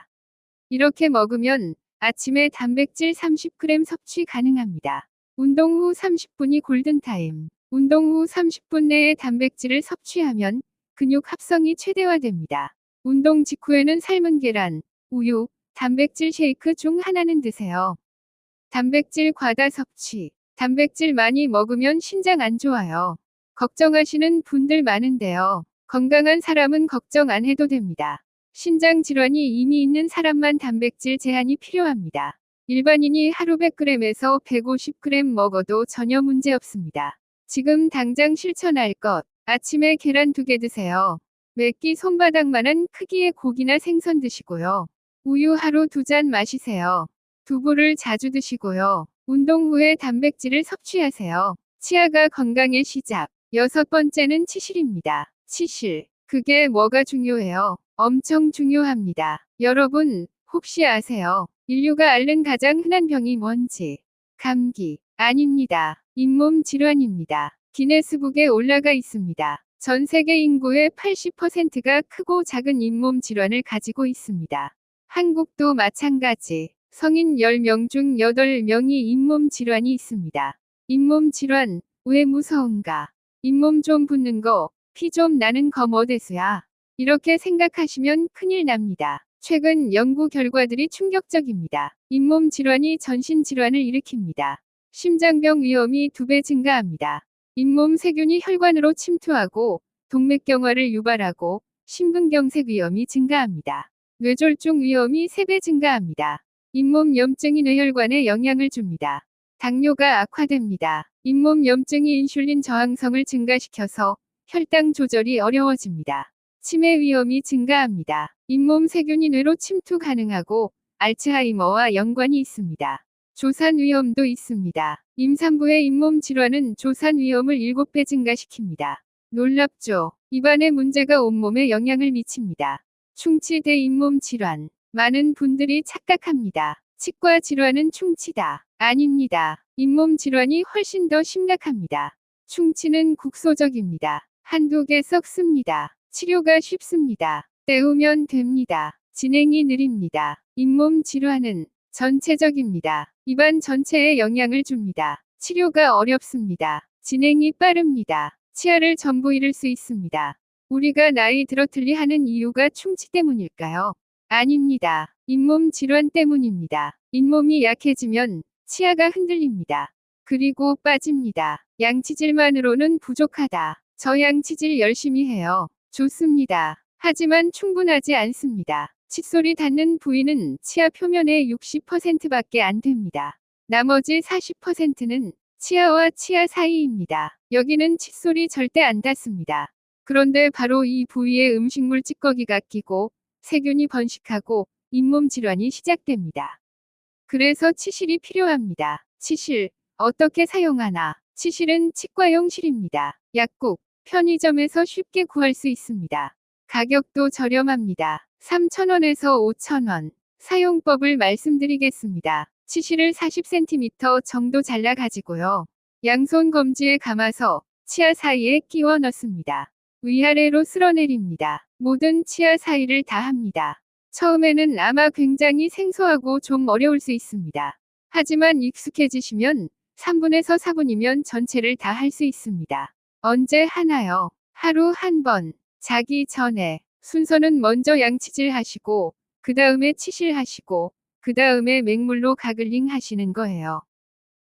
이렇게 먹으면 아침에 단백질 30g 섭취 가능합니다. 운동 후 30분이 골든타임. 운동 후 30분 내에 단백질을 섭취하면 근육 합성이 최대화됩니다. 운동 직후에는 삶은 계란, 우유, 단백질 쉐이크 중 하나는 드세요. 단백질 과다 섭취. 단백질 많이 먹으면 신장 안 좋아요. 걱정하시는 분들 많은데요. 건강한 사람은 걱정 안 해도 됩니다. 신장 질환이 이미 있는 사람만 단백질 제한이 필요합니다. 일반인이 하루 100g에서 150g 먹어도 전혀 문제 없습니다. 지금 당장 실천할 것. 아침에 계란 2개 드세요. 매끼 손바닥만한 크기의 고기나 생선 드시고요. 우유 하루 2잔 마시세요. 두부를 자주 드시고요. 운동 후에 단백질을 섭취하세요. 치아가 건강의 시작. 여섯 번째는 치실입니다. 치실. 그게 뭐가 중요해요? 엄청 중요합니다. 여러분, 혹시 아세요? 인류가 앓는 가장 흔한 병이 뭔지? 감기. 아닙니다. 잇몸 질환입니다. 기네스북에 올라가 있습니다. 전 세계 인구의 80%가 크고 작은 잇몸 질환을 가지고 있습니다. 한국도 마찬가지. 성인 10명 중 8명이 잇몸 질환이 있습니다. 잇몸 질환, 왜 무서운가? 잇몸 좀 붓는 거, 피 좀 나는 거 뭐대수야? 이렇게 생각하시면 큰일 납니다. 최근 연구 결과들이 충격적입니다. 잇몸 질환이 전신 질환을 일으킵니다. 심장병 위험이 2배 증가합니다. 잇몸 세균이 혈관으로 침투하고 동맥경화를 유발하고 심근경색 위험이 증가합니다. 뇌졸중 위험이 3배 증가합니다. 잇몸 염증이 뇌혈관에 영향을 줍니다. 당뇨가 악화됩니다. 잇몸 염증이 인슐린 저항성을 증가시켜서 혈당 조절이 어려워집니다. 치매 위험이 증가합니다. 잇몸 세균이 뇌로 침투 가능하고 알츠하이머와 연관이 있습니다. 조산 위험도 있습니다. 임산부의 잇몸 질환은 조산 위험을 7배 증가시킵니다. 놀랍죠? 입안에 문제가 온몸에 영향을 미칩니다. 충치 대 잇몸 질환. 많은 분들이 착각합니다. 치과 질환은 충치다. 아닙니다. 잇몸 질환이 훨씬 더 심각합니다. 충치는 국소적입니다. 한두 개 썩습니다. 치료가 쉽습니다. 때우면 됩니다. 진행이 느립니다. 잇몸 질환은 전체적입니다. 입안 전체에 영향을 줍니다. 치료가 어렵습니다. 진행이 빠릅니다. 치아를 전부 잃을 수 있습니다. 우리가 나이 들어틀리 하는 이유가 충치 때문일까요? 아닙니다. 잇몸 질환 때문입니다. 잇몸이 약해지면 치아가 흔들립니다. 그리고 빠집니다. 양치질만으로는 부족하다. 저 양치질 열심히 해요. 좋습니다. 하지만 충분하지 않습니다. 칫솔이 닿는 부위는 치아 표면의 60%밖에 안 됩니다. 나머지 40%는 치아와 치아 사이입니다. 여기는 칫솔이 절대 안 닿습니다. 그런데 바로 이 부위에 음식물 찌꺼기가 끼고 세균이 번식하고 잇몸 질환이 시작됩니다. 그래서 치실이 필요합니다. 치실, 어떻게 사용하나? 치실은 치과용 실입니다. 약국, 편의점에서 쉽게 구할 수 있습니다. 가격도 저렴합니다. 3,000원에서 5,000원. 사용법을 말씀드리겠습니다. 치실을 40cm 정도 잘라 가지고요. 양손 검지에 감아서 치아 사이에 끼워 넣습니다. 위아래로 쓸어내립니다. 모든 치아 사이를 다 합니다. 처음에는 아마 굉장히 생소하고 좀 어려울 수 있습니다. 하지만 익숙해지시면 3분에서 4분이면 전체를 다 할 수 있습니다. 언제 하나요? 하루 한 번. 자기 전에. 순서는 먼저 양치질 하시고, 그 다음에 치실 하시고, 그 다음에 맹물로 가글링 하시는 거예요.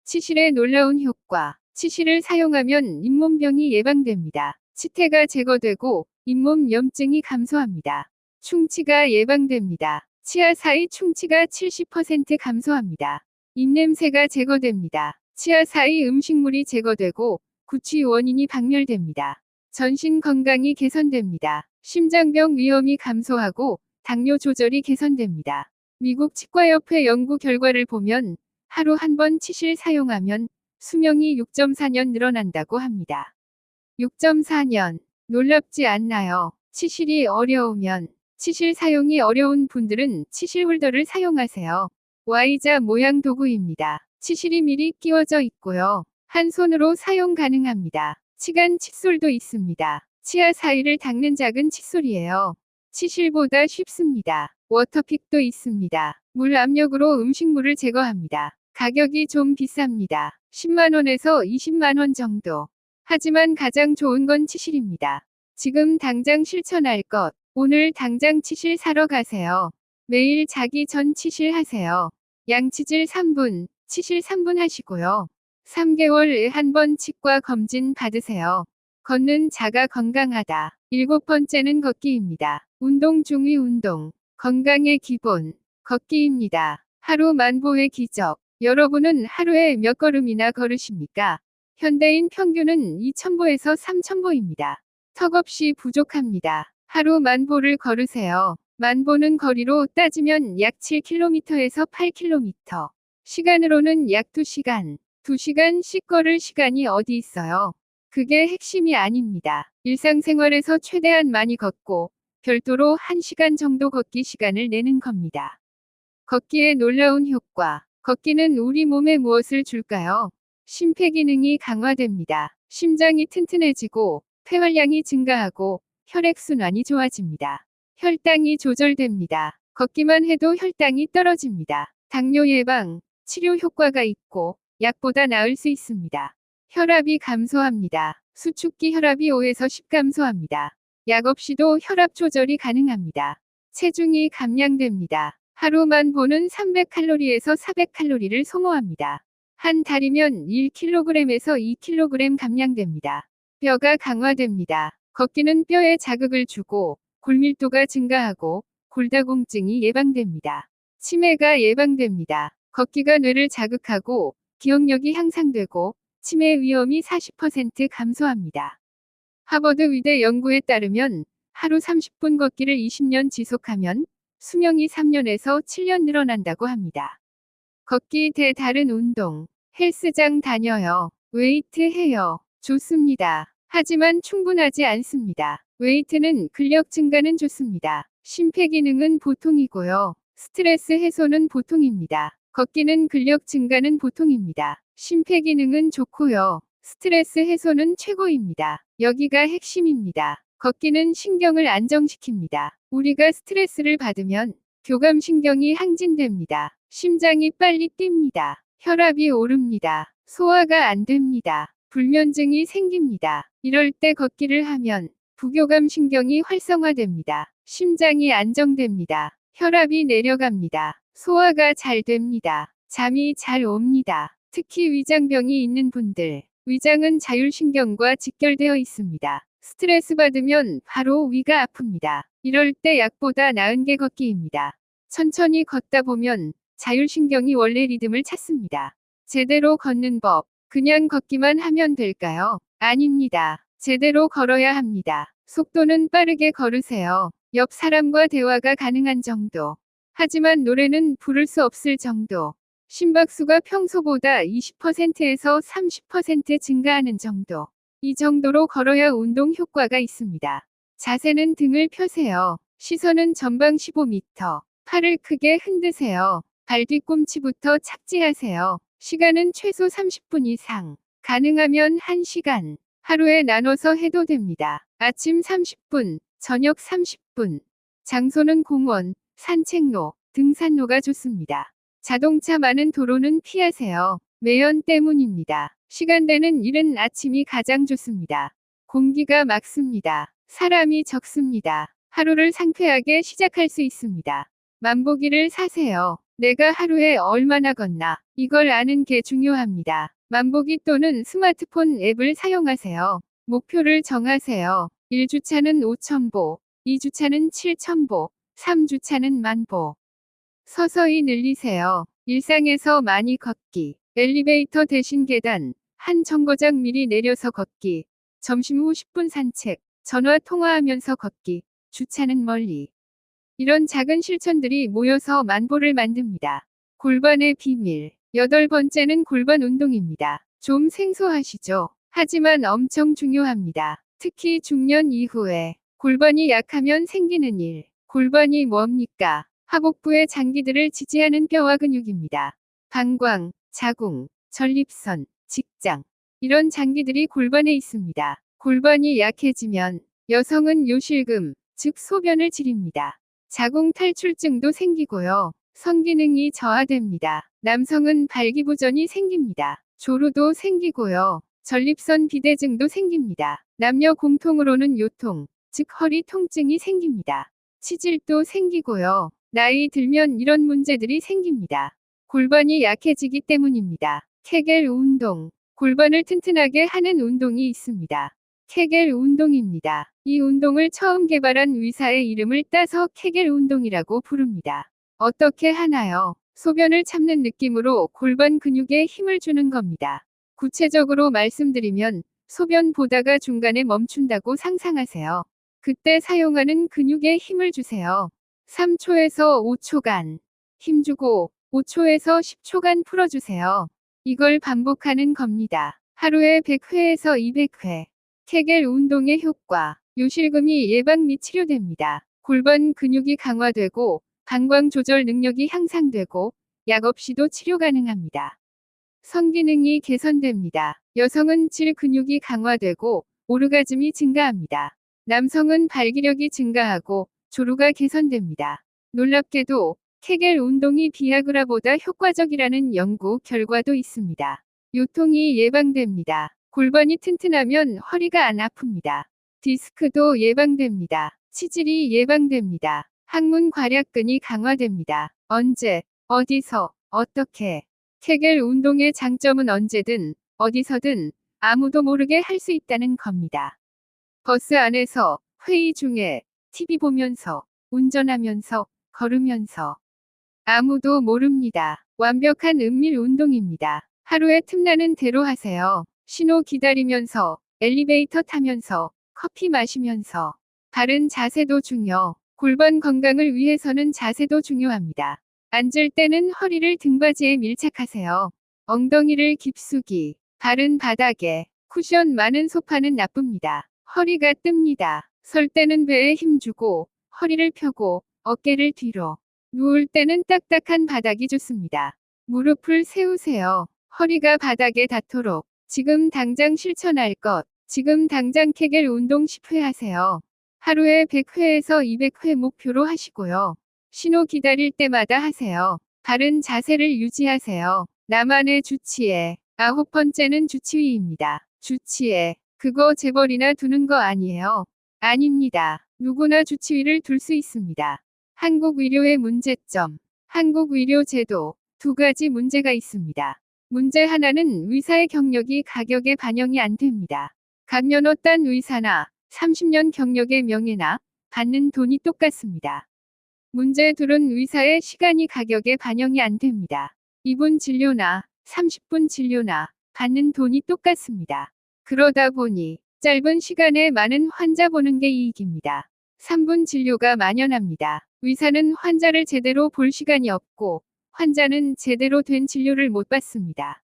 치실의 놀라운 효과. 치실을 사용하면 잇몸병이 예방됩니다. 치태가 제거되고 잇몸 염증이 감소합니다. 충치가 예방됩니다. 치아 사이 충치가 70% 감소합니다. 입냄새가 제거됩니다. 치아 사이 음식물이 제거되고 구취 원인이 박멸됩니다. 전신 건강이 개선됩니다. 심장병 위험이 감소하고 당뇨 조절이 개선됩니다. 미국 치과협회 연구 결과를 보면 하루 한 번 치실 사용하면 수명이 6.4년 늘어난다고 합니다. 6.4년. 놀랍지 않나요? 치실이 어려우면, 치실 사용이 어려운 분들은 치실 홀더를 사용하세요. Y자 모양 도구입니다. 치실이 미리 끼워져 있고요. 한 손으로 사용 가능합니다. 치간 칫솔도 있습니다. 치아 사이를 닦는 작은 칫솔이에요. 치실보다 쉽습니다. 워터픽도 있습니다. 물 압력으로 음식물을 제거합니다. 가격이 좀 비쌉니다. 10만원에서 20만원 정도. 하지만 가장 좋은 건 치실입니다. 지금 당장 실천할 것. 오늘 당장 치실 사러 가세요. 매일 자기 전 치실 하세요. 양치질 3분, 치실 3분 하시고요. 3개월에 한 번 치과 검진 받으세요. 걷는 자가 건강하다. 7번째는 걷기입니다. 운동 중의 운동. 건강의 기본. 걷기입니다. 하루 만보의 기적. 여러분은 하루에 몇 걸음이나 걸으십니까? 현대인 평균은 2,000보에서 3,000보입니다. 턱없이 부족합니다. 하루 만보를 걸으세요. 만보는 거리로 따지면 약 7km에서 8km. 시간으로는 약 2시간. 2시간씩 걸을 시간이 어디 있어요? 그게 핵심이 아닙니다. 일상생활에서 최대한 많이 걷고 별도로 1시간 정도 걷기 시간을 내는 겁니다. 걷기의 놀라운 효과. 걷기는 우리 몸에 무엇을 줄까요? 심폐기능이 강화됩니다. 심장이 튼튼해지고 폐활량이 증가하고 혈액순환이 좋아집니다. 혈당이 조절됩니다. 걷기만 해도 혈당이 떨어집니다. 당뇨 예방, 치료 효과가 있고 약보다 나을 수 있습니다. 혈압이 감소합니다. 수축기 혈압이 5에서 10 감소합니다. 약 없이도 혈압 조절이 가능합니다. 체중이 감량됩니다. 하루만 보는 300칼로리에서 400칼로리를 소모합니다. 한 달이면 1kg에서 2kg 감량됩니다. 뼈가 강화됩니다. 걷기는 뼈에 자극을 주고 골밀도가 증가하고 골다공증이 예방됩니다. 치매가 예방됩니다. 걷기가 뇌를 자극하고 기억력이 향상되고 치매 위험이 40% 감소합니다. 하버드 의대 연구에 따르면 하루 30분 걷기를 20년 지속하면 수명이 3년에서 7년 늘어난다고 합니다. 걷기 대 다른 운동. 헬스장 다녀요. 웨이트 해요. 좋습니다. 하지만 충분하지 않습니다. 웨이트는 근력 증가는 좋습니다. 심폐기능은 보통이고요. 스트레스 해소는 보통입니다. 걷기는 근력 증가는 보통입니다. 심폐기능은 좋고요. 스트레스 해소는 최고입니다. 여기가 핵심입니다. 걷기는 신경을 안정시킵니다. 우리가 스트레스를 받으면 교감신경이 항진됩니다. 심장이 빨리 뜁니다. 혈압이 오릅니다. 소화가 안 됩니다. 불면증이 생깁니다. 이럴 때 걷기를 하면 부교감신경이 활성화됩니다. 심장이 안정됩니다. 혈압이 내려갑니다. 소화가 잘 됩니다. 잠이 잘 옵니다. 특히 위장병이 있는 분들. 위장은 자율신경과 직결되어 있습니다. 스트레스 받으면 바로 위가 아픕니다. 이럴 때 약보다 나은 게 걷기입니다. 천천히 걷다 보면 자율신경이 원래 리듬을 찾습니다. 제대로 걷는 법. 그냥 걷기만 하면 될까요? 아닙니다. 제대로 걸어야 합니다. 속도는 빠르게 걸으세요. 옆 사람과 대화가 가능한 정도. 하지만 노래는 부를 수 없을 정도. 심박수가 평소보다 20%에서 30% 증가하는 정도. 이 정도로 걸어야 운동 효과가 있습니다. 자세는 등을 펴세요. 시선은 전방 15m. 팔을 크게 흔드세요. 발 뒤꿈치부터 착지하세요. 시간은 최소 30분 이상. 가능하면 1시간. 하루에 나눠서 해도 됩니다. 아침 30분, 저녁 30분. 장소는 공원, 산책로, 등산로가 좋습니다. 자동차 많은 도로는 피하세요. 매연 때문입니다. 시간되는 일은 아침이 가장 좋습니다. 공기가 맑습니다. 사람이 적습니다. 하루를 상쾌하게 시작할 수 있습니다. 만보기를 사세요. 내가 하루에 얼마나 걷나, 이걸 아는 게 중요합니다. 만보기 또는 스마트폰 앱을 사용하세요. 목표를 정하세요. 1주차는 5,000보, 2주차는 7,000보, 3주차는 10,000보. 서서히 늘리세요. 일상에서 많이 걷기. 엘리베이터 대신 계단, 한 정거장 미리 내려서 걷기. 점심 후 10분 산책, 전화 통화하면서 걷기. 주차는 멀리. 이런 작은 실천들이 모여서 만보를 만듭니다. 골반의 비밀. 8번째는 골반 운동입니다. 좀 생소하시죠? 하지만 엄청 중요합니다. 특히 중년 이후에 골반이 약하면 생기는 일. 골반이 뭡니까? 하복부의 장기들을 지지하는 뼈와 근육입니다. 방광, 자궁, 전립선, 직장. 이런 장기들이 골반에 있습니다. 골반이 약해지면 여성은 요실금, 즉 소변을 지립니다. 자궁 탈출증도 생기고요. 성기능이 저하됩니다. 남성은 발기부전이 생깁니다. 조루도 생기고요. 전립선 비대증도 생깁니다. 남녀 공통으로는 요통, 즉 허리 통증이 생깁니다. 치질도 생기고요. 나이 들면 이런 문제들이 생깁니다. 골반이 약해지기 때문입니다. 케겔 운동. 골반을 튼튼하게 하는 운동이 있습니다. 케겔 운동입니다. 이 운동을 처음 개발한 의사의 이름을 따서 케겔 운동이라고 부릅니다. 어떻게 하나요? 소변을 참는 느낌으로 골반 근육에 힘을 주는 겁니다. 구체적으로 말씀드리면 소변 보다가 중간에 멈춘다고 상상하세요. 그때 사용하는 근육에 힘을 주세요. 3초에서 5초간 힘주고 5초에서 10초간 풀어주세요. 이걸 반복하는 겁니다. 하루에 100회에서 200회. 케겔 운동의 효과. 요실금이 예방 및 치료됩니다. 골반 근육이 강화되고 방광 조절 능력이 향상되고 약 없이도 치료 가능합니다. 성기능이 개선됩니다. 여성은 질 근육이 강화되고 오르가즘이 증가합니다. 남성은 발기력이 증가하고 조루가 개선됩니다. 놀랍게도 케겔 운동이 비아그라보다 효과적이라는 연구 결과도 있습니다. 요통이 예방됩니다. 골반이 튼튼하면 허리가 안 아픕니다. 디스크도 예방됩니다. 치질이 예방됩니다. 항문 괄약근이 강화됩니다. 언제, 어디서, 어떻게. 케겔 운동의 장점은 언제든, 어디서든, 아무도 모르게 할 수 있다는 겁니다. 버스 안에서, 회의 중에, TV 보면서, 운전하면서, 걸으면서. 아무도 모릅니다. 완벽한 은밀 운동입니다. 하루에 틈나는 대로 하세요. 신호 기다리면서, 엘리베이터 타면서, 커피 마시면서. 바른 자세도 중요. 골반 건강을 위해서는 자세도 중요합니다. 앉을 때는 허리를 등받이에 밀착하세요. 엉덩이를 깊숙이. 바른 바닥에. 쿠션 많은 소파는 나쁩니다. 허리가 뜹니다. 설 때는 배에 힘주고 허리를 펴고 어깨를 뒤로. 누울 때는 딱딱한 바닥이 좋습니다. 무릎을 세우세요. 허리가 바닥에 닿도록. 지금 당장 실천할 것. 지금 당장 케겔 운동 10회 하세요. 하루에 100회에서 200회 목표로 하시고요. 신호 기다릴 때마다 하세요. 바른 자세를 유지하세요. 나만의 주치의. 9번째는 주치의입니다. 주치의. 그거 재벌이나 두는 거 아니에요. 아닙니다. 누구나 주치의를 둘 수 있습니다. 한국 의료의 문제점. 한국 의료 제도. 두 가지 문제가 있습니다. 문제 하나는 의사의 경력이 가격에 반영이 안 됩니다. 강연어 딴 의사나 30년 경력의 명예나 받는 돈이 똑같습니다. 문제 둘은 의사의 시간이 가격에 반영이 안 됩니다. 2분 진료나 30분 진료나 받는 돈이 똑같습니다. 그러다 보니 짧은 시간에 많은 환자 보는 게 이익입니다. 3분 진료가 만연합니다. 의사는 환자를 제대로 볼 시간이 없고 환자는 제대로 된 진료를 못 받습니다.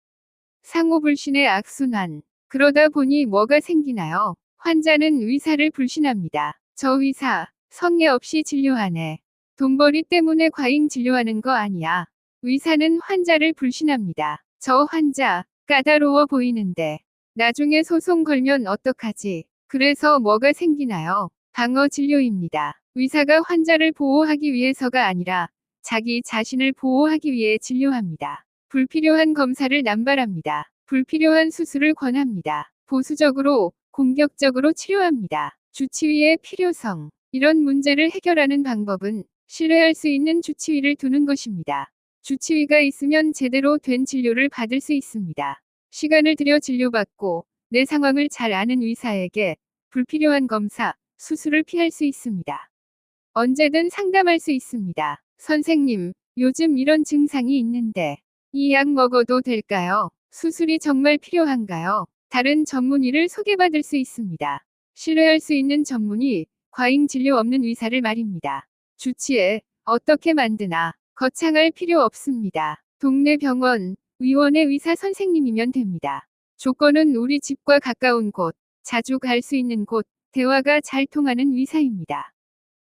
상호불신의 악순환. 그러다 보니 뭐가 생기나요? 환자는 의사를 불신합니다. 저 의사, 성의 없이 진료하네. 돈벌이 때문에 과잉 진료하는 거 아니야. 의사는 환자를 불신합니다. 저 환자, 까다로워 보이는데. 나중에 소송 걸면 어떡하지? 그래서 뭐가 생기나요? 방어 진료입니다. 의사가 환자를 보호하기 위해서가 아니라 자기 자신을 보호하기 위해 진료합니다. 불필요한 검사를 남발합니다. 불필요한 수술을 권합니다. 보수적으로, 공격적으로 치료합니다. 주치의의 필요성. 이런 문제를 해결하는 방법은 신뢰할 수 있는 주치의를 두는 것입니다. 주치의가 있으면 제대로 된 진료를 받을 수 있습니다. 시간을 들여 진료받고 내 상황을 잘 아는 의사에게 불필요한 검사, 수술을 피할 수 있습니다. 언제든 상담할 수 있습니다. 선생님, 요즘 이런 증상이 있는데 이 약 먹어도 될까요? 수술이 정말 필요한가요? 다른 전문의를 소개받을 수 있습니다. 신뢰할 수 있는 전문의, 과잉 진료 없는 의사를 말입니다. 주치의, 어떻게 만드나, 거창할 필요 없습니다. 동네 병원, 의원의 의사 선생님이면 됩니다. 조건은 우리 집과 가까운 곳, 자주 갈 수 있는 곳, 대화가 잘 통하는 의사입니다.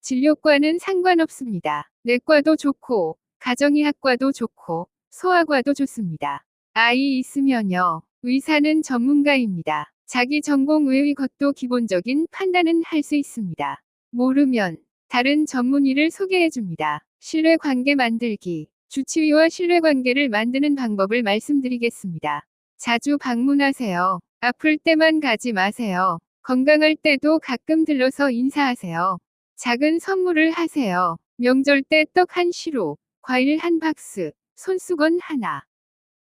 진료과는 상관없습니다. 내과도 좋고, 가정의학과도 좋고, 소아과도 좋습니다. 아이 있으면요. 의사는 전문가입니다. 자기 전공 외의 것도 기본적인 판단은 할 수 있습니다. 모르면 다른 전문의를 소개해줍니다. 신뢰관계 만들기. 주치의와 신뢰관계를 만드는 방법을 말씀드리겠습니다. 자주 방문하세요. 아플 때만 가지 마세요. 건강할 때도 가끔 들러서 인사하세요. 작은 선물을 하세요. 명절 때 떡 한 시루, 과일 한 박스, 손수건 하나.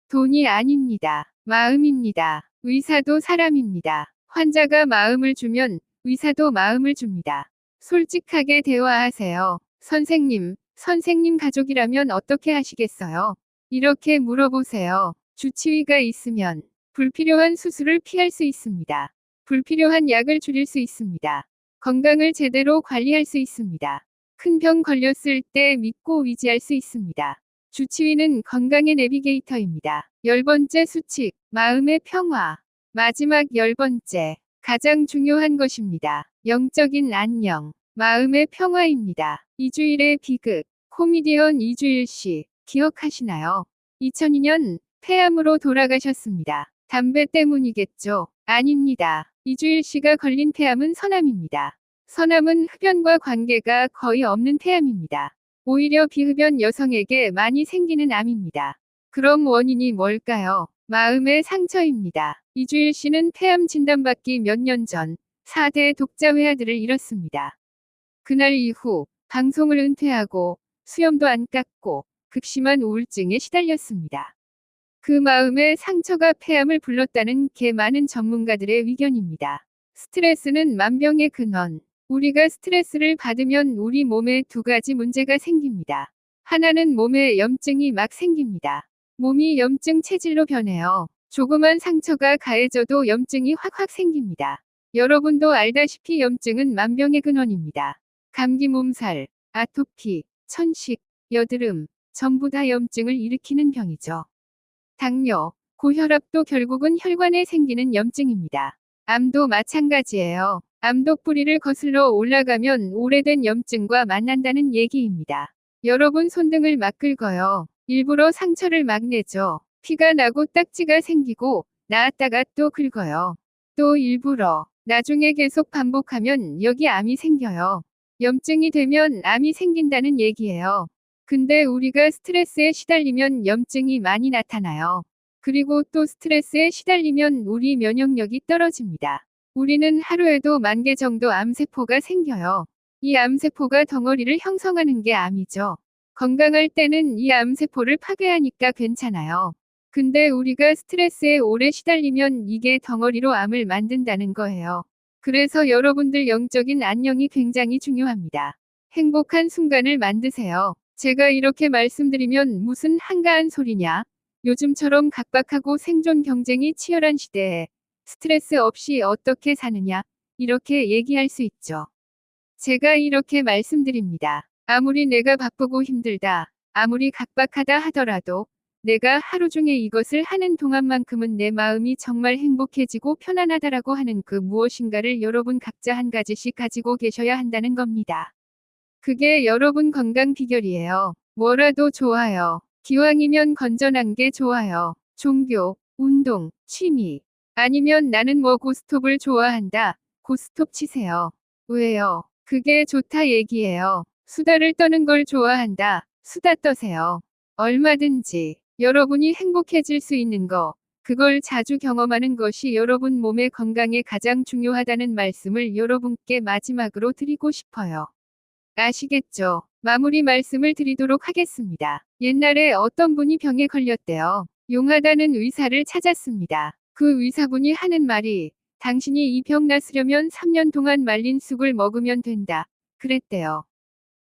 돈이 아닙니다. 마음입니다. 의사도 사람입니다. 환자가 마음을 주면 의사도 마음을 줍니다. 솔직하게 대화하세요. 선생님 가족이라면 어떻게 하시겠어요? 이렇게 물어보세요. 주치의가 있으면 불필요한 수술을 피할 수 있습니다. 불필요한 약을 줄일 수 있습니다. 건강을 제대로 관리할 수 있습니다. 큰 병 걸렸을 때 믿고 의지할 수 있습니다. 주치의는 건강의 내비게이터입니다. 10번째 수칙, 마음의 평화. 마지막 10번째, 가장 중요한 것입니다. 영적인 안녕, 마음의 평화입니다. 이주일의 비극, 코미디언 이주일 씨, 기억하시나요? 2002년 폐암으로 돌아가셨습니다. 담배 때문이겠죠? 아닙니다. 이주일 씨가 걸린 폐암은 선암입니다. 선암은 흡연과 관계가 거의 없는 폐암입니다. 오히려 비흡연 여성에게 많이 생기는 암입니다. 그럼 원인이 뭘까요? 마음의 상처입니다. 이주일 씨는 폐암 진단받기 몇 년 전 4대 독자 외아들을 잃었습니다. 그날 이후 방송을 은퇴하고 수염도 안 깎고 극심한 우울증에 시달렸습니다. 그 마음의 상처가 폐암을 불렀다는 게 많은 전문가들의 의견입니다. 스트레스는 만병의 근원. 우리가 스트레스를 받으면 우리 몸에 두 가지 문제가 생깁니다. 하나는 몸에 염증이 막 생깁니다. 몸이 염증 체질로 변해요. 조그만 상처가 가해져도 염증이 확확 생깁니다. 여러분도 알다시피 염증은 만병의 근원입니다. 감기 몸살, 아토피, 천식, 여드름, 전부 다 염증을 일으키는 병이죠. 당뇨, 고혈압도 결국은 혈관에 생기는 염증입니다. 암도 마찬가지예요. 암도 뿌리를 거슬러 올라가면 오래된 염증과 만난다는 얘기입니다. 여러분 손등을 막 긁어요. 일부러 상처를 막 내죠. 피가 나고 딱지가 생기고 나았다가 또 긁어요. 또 일부러. 나중에 계속 반복하면 여기 암이 생겨요. 염증이 되면 암이 생긴다는 얘기예요. 근데 우리가 스트레스에 시달리면 염증이 많이 나타나요. 그리고 또 스트레스에 시달리면 우리 면역력이 떨어집니다. 우리는 하루에도 10,000개 정도 암세포가 생겨요. 이 암세포가 덩어리를 형성하는 게 암이죠. 건강할 때는 이 암세포를 파괴하니까 괜찮아요. 근데 우리가 스트레스에 오래 시달리면 이게 덩어리로 암을 만든다는 거예요. 그래서 여러분들 영적인 안녕이 굉장히 중요합니다. 행복한 순간을 만드세요. 제가 이렇게 말씀드리면 무슨 한가한 소리냐? 요즘처럼 각박하고 생존 경쟁이 치열한 시대에 스트레스 없이 어떻게 사느냐? 이렇게 얘기할 수 있죠. 제가 이렇게 말씀드립니다. 아무리 내가 바쁘고 힘들다, 아무리 각박하다 하더라도 내가 하루 중에 이것을 하는 동안만큼은 내 마음이 정말 행복해지고 편안하다라고 하는 그 무엇인가를 여러분 각자 한 가지씩 가지고 계셔야 한다는 겁니다. 그게 여러분 건강 비결이에요. 뭐라도 좋아요. 기왕이면 건전한 게 좋아요. 종교, 운동, 취미. 아니면 나는 뭐 고스톱을 좋아한다. 고스톱 치세요. 왜요? 그게 좋다 얘기예요. 수다를 떠는 걸 좋아한다. 수다 떠세요. 얼마든지. 여러분이 행복해질 수 있는 거. 그걸 자주 경험하는 것이 여러분 몸의 건강에 가장 중요하다는 말씀을 여러분께 마지막으로 드리고 싶어요. 아시겠죠? 마무리 말씀을 드리도록 하겠습니다. 옛날에 어떤 분이 병에 걸렸대요. 용하다는 의사를 찾았습니다. 그 의사분이 하는 말이 당신이 이 병 낫으려면 3년 동안 말린 쑥을 먹으면 된다. 그랬대요.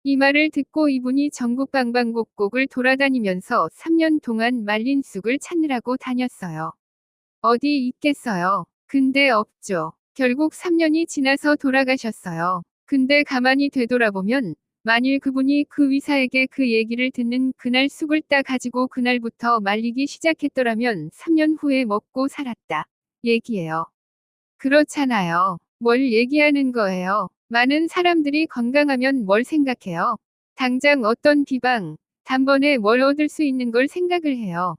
이 말을 듣고 이분이 전국 방방곡곡을 돌아다니면서 3년 동안 말린 쑥을 찾느라고 다녔어요. 어디 있겠어요? 근데 없죠. 결국 3년이 지나서 돌아가셨어요. 근데 가만히 되돌아보면 만일 그분이 그 의사에게 그 얘기를 듣는 그날 쑥을 따 가지고 그날부터 말리기 시작했더라면 3년 후에 먹고 살았다. 얘기예요. 그렇잖아요. 뭘 얘기하는 거예요. 많은 사람들이 건강하면 뭘 생각해요? 당장 어떤 비방, 단번에 뭘 얻을 수 있는 걸 생각을 해요.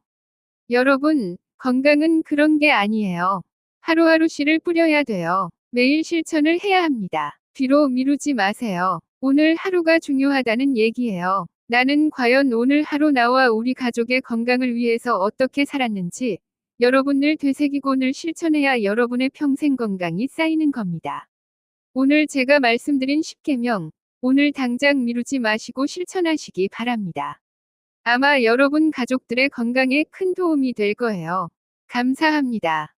여러분, 건강은 그런 게 아니에요. 하루하루 씨를 뿌려야 돼요. 매일 실천을 해야 합니다. 뒤로 미루지 마세요. 오늘 하루가 중요하다는 얘기예요. 나는 과연 오늘 하루 나와 우리 가족의 건강을 위해서 어떻게 살았는지 여러분을 되새기고 늘 실천해야 여러분의 평생 건강이 쌓이는 겁니다. 오늘 제가 말씀드린 10계명, 오늘 당장 미루지 마시고 실천하시기 바랍니다. 아마 여러분 가족들의 건강에 큰 도움이 될 거예요. 감사합니다.